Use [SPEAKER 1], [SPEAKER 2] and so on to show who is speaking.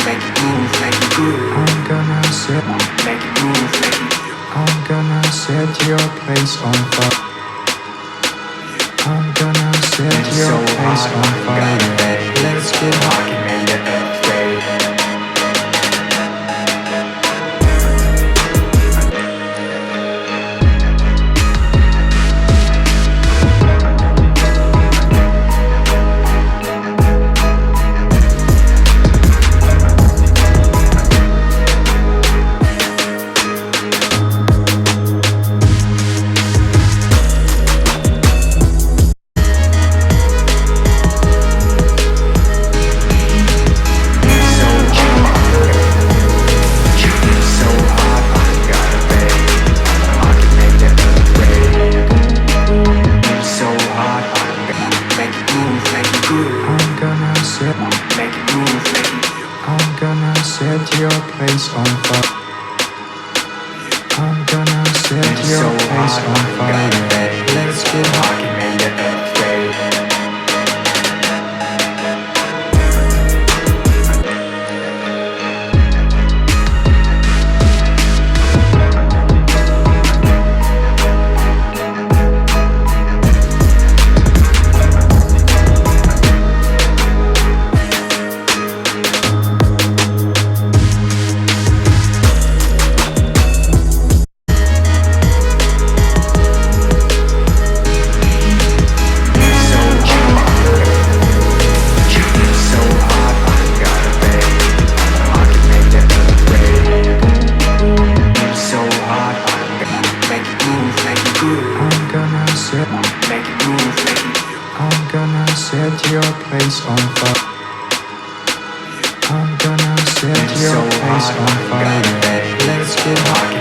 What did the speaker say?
[SPEAKER 1] make it move, make it groove.
[SPEAKER 2] I'm gonna set,
[SPEAKER 1] make it move, make it.
[SPEAKER 2] I'm gonna set your place on fire. I'm gonna set your place on fire. Let's get hot.
[SPEAKER 1] Made it upgrade.
[SPEAKER 2] I'm gonna set your place on fire. I'm gonna set your place on fire. Let's get hot.
[SPEAKER 1] Made it upgrade.
[SPEAKER 2] I'm gonna set your place on fire. I'm gonna set your place on fire. Let's get hot.